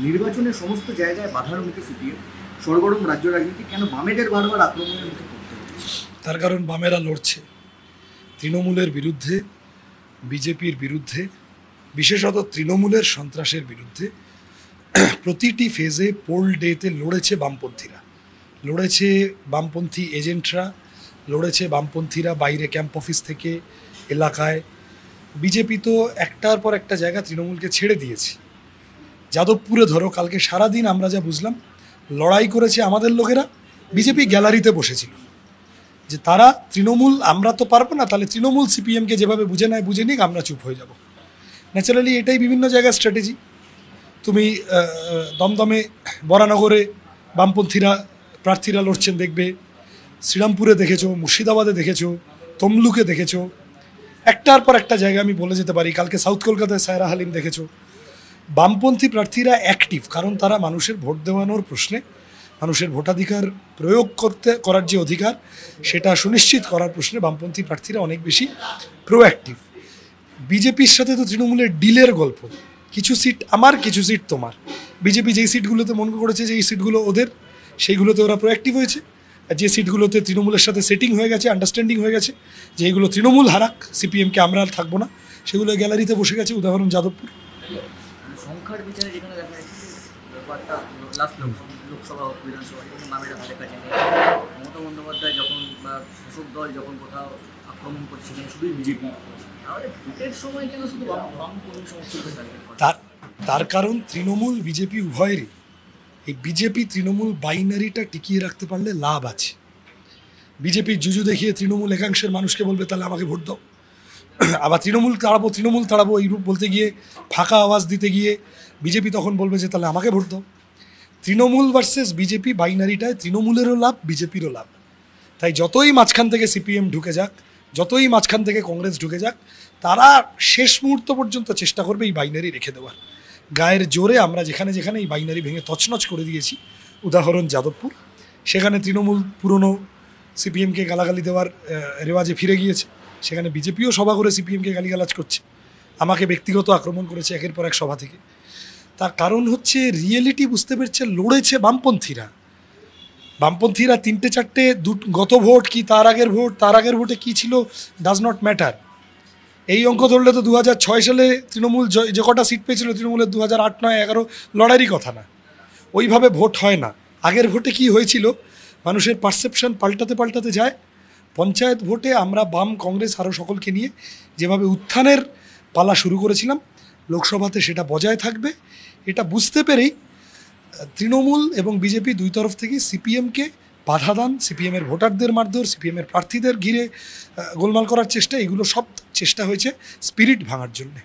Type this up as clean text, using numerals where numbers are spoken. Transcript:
নির্বাচনের সমস্ত জায়গায় বাধার মুখে সিপিএম, সরগরম রাজ্য রাজনীতি, কেন বামেদের বারবার আক্রমণের মুখে পড়তে হচ্ছে? তার কারণ বামেরা লড়ছে তৃণমূলের বিরুদ্ধে, বিজেপির বিরুদ্ধে, বিশেষত তৃণমূলের সন্ত্রাসের বিরুদ্ধে। প্রতিটি ফেজে পোল ডেতে লড়েছে বামপন্থীরা, লড়েছে বামপন্থী এজেন্টরা, লড়েছে বামপন্থীরা বাইরে ক্যাম্প অফিস থেকে এলাকায়। বিজেপি তো একটার পর একটা জায়গা তৃণমূলকে ছেড়ে দিয়েছে। যাদবপুরে ধরো, কালকে সারাদিন আমরা যা বুঝলাম, লড়াই করেছে আমাদের লোকেরা। বিজেপি গ্যালারিতে বসেছিল যে তারা তৃণমূল, আমরা তো পারবো না, তাহলে তৃণমূল সিপিএমকে যেভাবে বুঝে নেয় বুঝে নিক, আমরা চুপ হয়ে যাব। ন্যাচারালি এটাই বিভিন্ন জায়গায় স্ট্র্যাটেজি। তুমি দমদমে, বরানগরে বামপন্থীরা প্রার্থীরা লড়ছেন দেখবে, শ্রীরামপুরে দেখেছো, মুর্শিদাবাদে দেখেছো, তমলুকে দেখেছো, একটার পর একটা জায়গা আমি বলে যেতে পারি। কালকে সাউথ কলকাতায় সায়রা হালিম দেখেছো। বামপন্থী প্রার্থীরা অ্যাক্টিভ, কারণ তারা মানুষের ভোট দেওয়ানোর প্রশ্নে, মানুষের ভোটাধিকার প্রয়োগ করার যে অধিকার সেটা সুনিশ্চিত করার প্রশ্নে বামপন্থী প্রার্থীরা অনেক বেশি প্রোঅ্যাক্টিভ। বিজেপির সাথে তো তৃণমূলের ডিলের গল্প, কিছু সিট আমার, কিছু সিট তোমার। বিজেপি যেই সিটগুলোতে মনে করেছে যে এই সিটগুলো ওদের, সেইগুলোতে ওরা প্রোঅ্যাক্টিভ হয়েছে। আর যে সিটগুলোতে তৃণমূলের সাথে সেটিং হয়ে গেছে, আন্ডারস্ট্যান্ডিং হয়ে গেছে যে এইগুলো তৃণমূল হারাক, সিপিএমকে আমরা আর থাকবো না, সেগুলো গ্যালারিতে বসে গেছে। উদাহরণ যাদবপুর। সংখ্যার বিচারে যেখানে দেখা যাচ্ছে ব্যাপারটা লাস্ট লোকসভা হোক, বিধানসভা, যেখানে বামেরা ধারে কাছে নেই। মমতা বন্দ্যোপাধ্যায় যখন বা শাসক দল যখন কোথাও আক্রমণ করছে সেখানে শুধুই বিজেপি, তাহলে ভোটের সময় কেন শুধু বাম কর্মী সমর্থকদের থাকে? তার কারণ তৃণমূল বিজেপি উভয়েরই, এই বিজেপি তৃণমূল বাইনারিটা টিকিয়ে রাখতে পারলে লাভ আছে। বিজেপির জুজু দেখিয়ে তৃণমূল একাংশের মানুষকে বলবে তাহলে আমাকে ভোট দাও, আবার তৃণমূল তাড়াবো এই রূপ বলতে গিয়ে, ফাঁকা আওয়াজ দিতে গিয়ে বিজেপি তখন বলবে যে তাহলে আমাকে ভোট দাও। তৃণমূল ভার্সেস বিজেপি বাইনারিটায় তৃণমূলেরও লাভ, বিজেপিরও লাভ। তাই যতই মাঝখান থেকে সিপিএম ঢুকে যাক, যতই মাঝখান থেকে কংগ্রেস ঢুকে যাক, তারা শেষ মুহূর্ত পর্যন্ত চেষ্টা করবে এই বাইনারি রেখে দেওয়ার। গায়ের জোরে আমরা যেখানে যেখানে এই বাইনারি ভেঙে তছনছ করে দিয়েছি, উদাহরণ যাদবপুর, সেখানে তৃণমূল পুরনো সিপিএমকে গালাগালি দেওয়ার রেওয়াজে ফিরে গিয়েছে। সেখানে বিজেপিও সভা করে সিপিএমকে গালিগালাজ করছে, আমাকে ব্যক্তিগত আক্রমণ করেছে একের পর এক সভা থেকে। তার কারণ হচ্ছে রিয়েলিটি বুঝতে পেরেছে, লড়েছে বামপন্থীরা। বামপন্থীরা 3-4টে গত ভোট কি তার আগের ভোটে কি ছিল ডাজ নট ম্যাটার। এই অঙ্ক ধরলে তো 2006 সালে তৃণমূল যে কটা সিট পেয়েছিল তৃণমূলের 2008, 9, 11 লড়াইয়েরই কথা না। ওইভাবে ভোট হয় না। আগের ভোটে কি হয়েছিল, মানুষের পারসেপশন পাল্টাতে যায়। পঞ্চায়েত ভোটে আমরা বাম, কংগ্রেস আরও সকলকে নিয়ে যেভাবে উত্থানের পালা শুরু করেছিলাম, লোকসভাতে সেটা বজায় থাকবে। এটা বুঝতে পেরেই তৃণমূল এবং বিজেপি দুই তরফ থেকে সিপিএমকে বাধা দান, সিপিএমের ভোটারদের মারধর, সিপিএমের প্রার্থীদের ঘিরে গোলমাল করার চেষ্টা, এগুলো সব চেষ্টা হয়েছে স্পিরিট ভাঙার জন্যে।